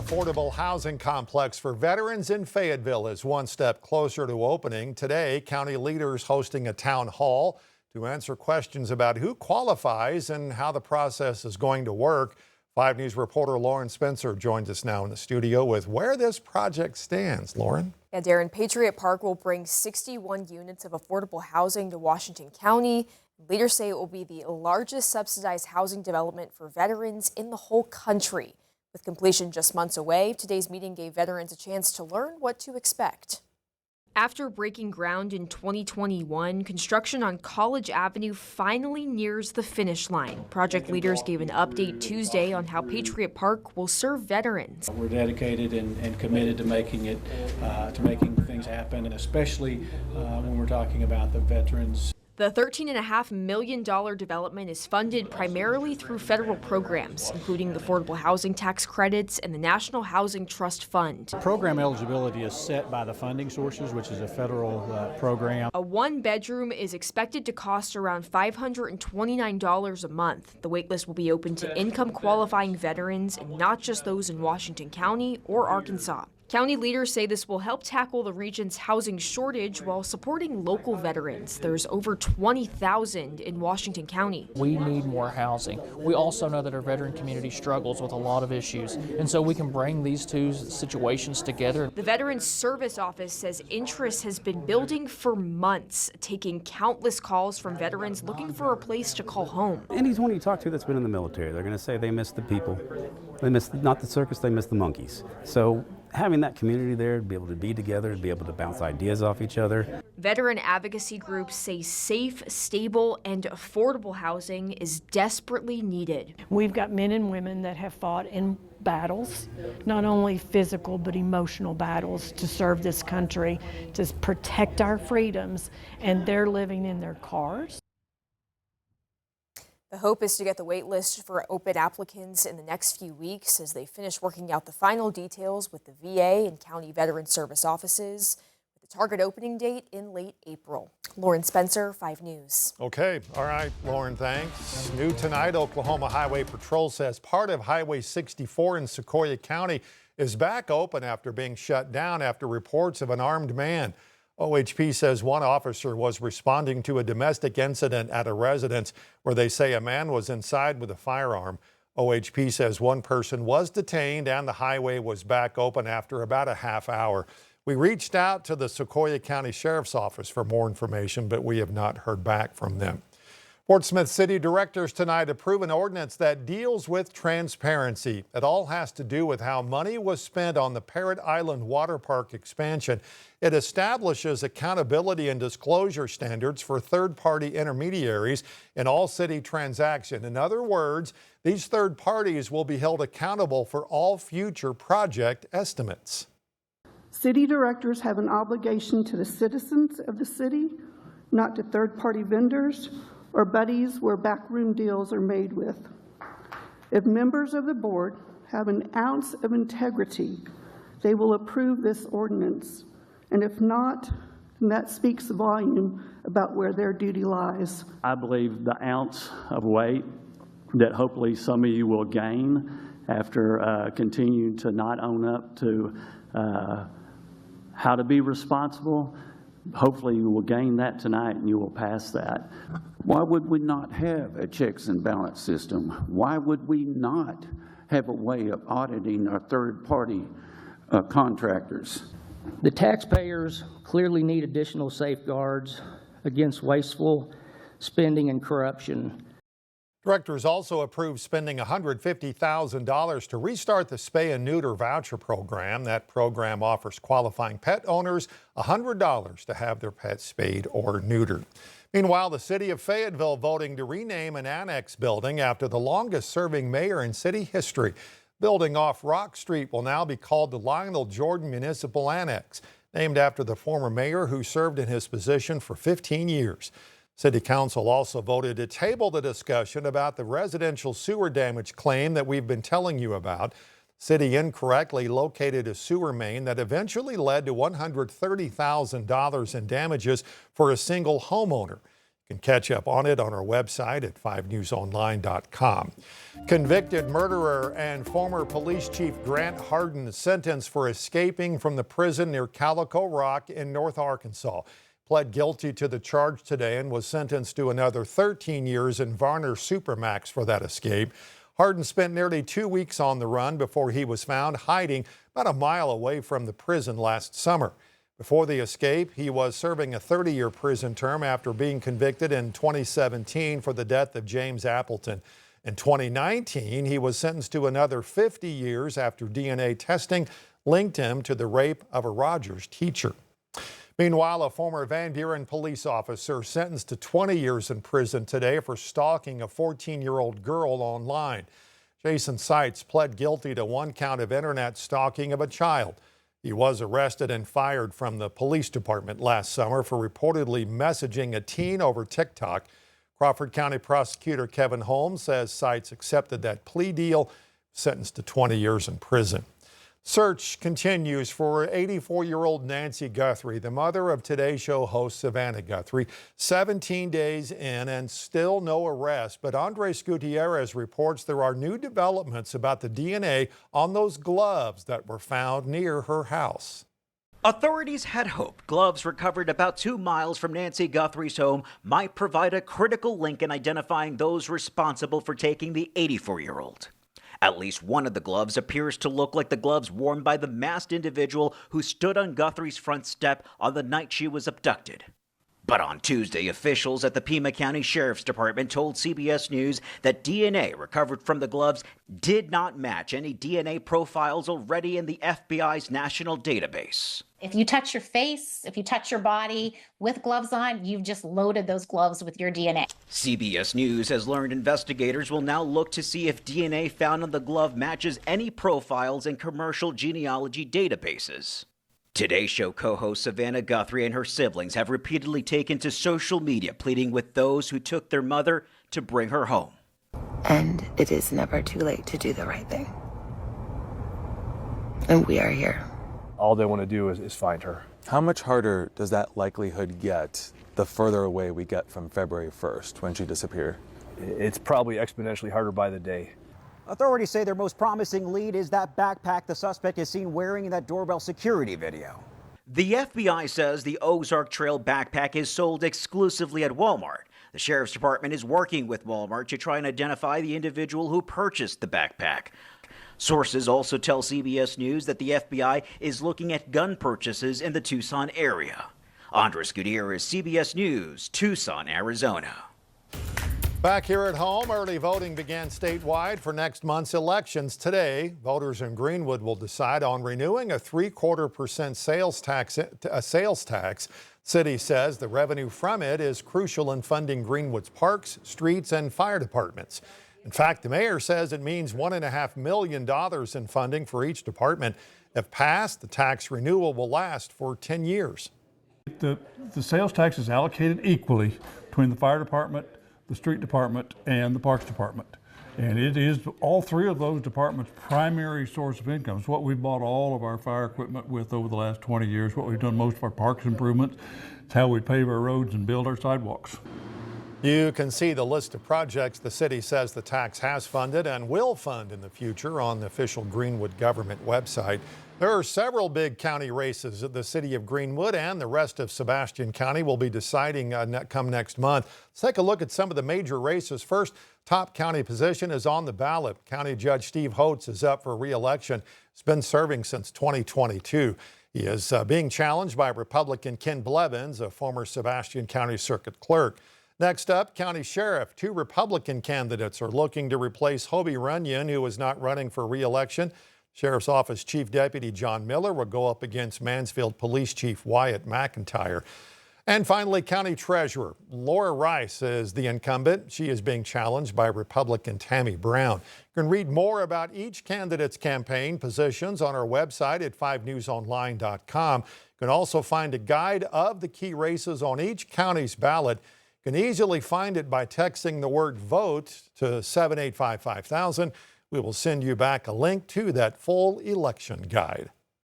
Affordable housing complex for veterans in Fayetteville is one step closer to opening. Today, county leaders hosting a town hall to answer questions about who qualifies and how the process is going to work. 5 News reporter Lauren Spencer joins us now in the studio with where this project stands. Lauren? Yeah, Darren, Patriot Park will bring 61 units of affordable housing to Washington County. Leaders say it will be the largest subsidized housing development for veterans in the whole country. With completion just months away, today's meeting gave veterans a chance to learn what to expect. After breaking ground in 2021, construction on College Avenue finally nears the finish line. Project leaders gave an update Tuesday on how Patriot Park will serve veterans. We're dedicated and committed to making things happen, and especially when we're talking about the veterans. The $13.5 million development is funded primarily through federal programs, including the Affordable Housing Tax Credits and the National Housing Trust Fund. Program eligibility is set by the funding sources, which is a federal program. A one-bedroom is expected to cost around $529 a month. The waitlist will be open to income-qualifying veterans and not just those in Washington County or Arkansas. County leaders say this will help tackle the region's housing shortage while supporting local veterans. There's over 20,000 in Washington County. We need more housing. We also know that our veteran community struggles with a lot of issues, and so we can bring these two situations together. The Veterans Service Office says interest has been building for months, taking countless calls from veterans looking for a place to call home. Anyone you talk to that's been in the military, they're going to say they miss the people. They miss not the circus, they miss the monkeys. So having that community there, to be able to be together, to be able to bounce ideas off each other. Veteran advocacy groups say safe, stable, and affordable housing is desperately needed. We've got men and women that have fought in battles, not only physical but emotional battles, to serve this country, to protect our freedoms, and they're living in their cars. The hope is to get the wait list for open applicants in the next few weeks as they finish working out the final details with the VA and County Veteran Service offices, with the target opening date in late April. Lauren Spencer, 5 News. Okay. All right, Lauren, thanks. New tonight, Oklahoma Highway Patrol says part of Highway 64 in Sequoyah County is back open after being shut down after reports of an armed man. OHP says one officer was responding to a domestic incident at a residence where they say a man was inside with a firearm. OHP says one person was detained and the highway was back open after about a half hour. We reached out to the Sequoyah County Sheriff's Office for more information, but we have not heard back from them. Fort Smith City directors tonight approve an ordinance that deals with transparency. It all has to do with how money was spent on the Parrot Island Water Park expansion. It establishes accountability and disclosure standards for third-party intermediaries in all city transactions. In other words, these third parties will be held accountable for all future project estimates. City directors have an obligation to the citizens of the city, not to third-party vendors or buddies where backroom deals are made with. If members of the board have an ounce of integrity, they will approve this ordinance. And if not, then that speaks a volume about where their duty lies. I believe the ounce of weight that hopefully some of you will gain after continuing to not own up to how to be responsible, hopefully you will gain that tonight and you will pass that. Why would we not have a checks and balance system? Why would we not have a way of auditing our third-party contractors? The taxpayers clearly need additional safeguards against wasteful spending and corruption. Directors also approved spending $150,000 to restart the spay and neuter voucher program. That program offers qualifying pet owners $100 to have their pets spayed or neutered. Meanwhile, the city of Fayetteville voting to rename an annex building after the longest-serving mayor in city history. Building off Rock Street will now be called the Lionel Jordan Municipal Annex, named after the former mayor who served in his position for 15 years. City Council also voted to table the discussion about the residential sewer damage claim that we've been telling you about. City incorrectly located a sewer main that eventually led to $130,000 in damages for a single homeowner. You You can catch up on it on our website at 5newsonline.com. Convicted murderer and former police chief Grant Hardin sentenced for escaping from the prison near Calico Rock in North Arkansas. Pled guilty to the charge today and was sentenced to another 13 years in Varner Supermax for that escape. Hardin spent nearly 2 weeks on the run before he was found hiding about a mile away from the prison last summer. Before the escape, he was serving a 30-year prison term after being convicted in 2017 for the death of James Appleton. In 2019, he was sentenced to another 50 years after DNA testing linked him to the rape of a Rogers teacher. Meanwhile, a former Van Buren police officer sentenced to 20 years in prison today for stalking a 14-year-old girl online. Jason Seitz pled guilty to 1 count of internet stalking of a child. He was arrested and fired from the police department last summer for reportedly messaging a teen over TikTok. Crawford County prosecutor Kevin Holmes says Seitz accepted that plea deal, sentenced to 20 years in prison. Search continues for 84-year-old Nancy Guthrie, the mother of Today Show host Savannah Guthrie. 17 days in and still no arrest, but Andres Gutierrez reports there are new developments about the DNA on those gloves that were found near her house. Authorities had hoped gloves recovered about 2 miles from Nancy Guthrie's home might provide a critical link in identifying those responsible for taking the 84-year-old. At least one of the gloves appears to look like the gloves worn by the masked individual who stood on Guthrie's front step on the night she was abducted. But on Tuesday, officials at the Pima County Sheriff's Department told CBS News that DNA recovered from the gloves did not match any DNA profiles already in the FBI's national database. If you touch your face, if you touch your body with gloves on, you've just loaded those gloves with your DNA. CBS News has learned investigators will now look to see if DNA found on the glove matches any profiles in commercial genealogy databases. Today Show co-host Savannah Guthrie and her siblings have repeatedly taken to social media pleading with those who took their mother to bring her home. And it is never too late to do the right thing. And we are here. All they want to do is find her. How much harder does that likelihood get the further away we get from February 1st when she disappeared? It's probably exponentially harder by the day. Authorities say their most promising lead is that backpack the suspect is seen wearing in that doorbell security video. The FBI says the Ozark Trail backpack is sold exclusively at Walmart. The Sheriff's Department is working with Walmart to try and identify the individual who purchased the backpack. Sources also tell CBS News that the FBI is looking at gun purchases in the Tucson area. Andres Gutierrez, CBS News, Tucson, Arizona. Back here at home, early voting began statewide for next month's elections. Today, voters in Greenwood will decide on renewing a 0.75% sales tax. City says the revenue from it is crucial in funding Greenwood's parks, streets, and fire departments. In fact, the mayor says it means $1.5 million in funding for each department. If passed, the tax renewal will last for 10 years. The sales tax is allocated equally between the fire department, the street department, and the parks department. And it is all 3 of those departments' primary source of income. It's what we've bought all of our fire equipment with over the last 20 years, what we've done most of our parks improvements. It's how we pave our roads and build our sidewalks. You can see the list of projects the city says the tax has funded and will fund in the future on the official Greenwood government website. There are several big county races that the city of Greenwood and the rest of Sebastian County will be deciding come next month. Let's take a look at some of the major races. First, top county position is on the ballot. County Judge Steve Holtz is up for re-election. He's been serving since 2022. He is being challenged by Republican Ken Blevins, a former Sebastian County Circuit Clerk. Next up, County Sheriff. 2 Republican candidates are looking to replace Hobie Runyon, who is not running for re-election. Sheriff's Office Chief Deputy John Miller will go up against Mansfield Police Chief Wyatt McIntyre. And finally, County Treasurer. Laura Rice is the incumbent. She is being challenged by Republican Tammy Brown. You can read more about each candidate's campaign positions on our website at 5newsonline.com. You can also find a guide of the key races on each county's ballot. You can easily find it by texting the word VOTE to 7855000. We will send you back a link to that full election guide.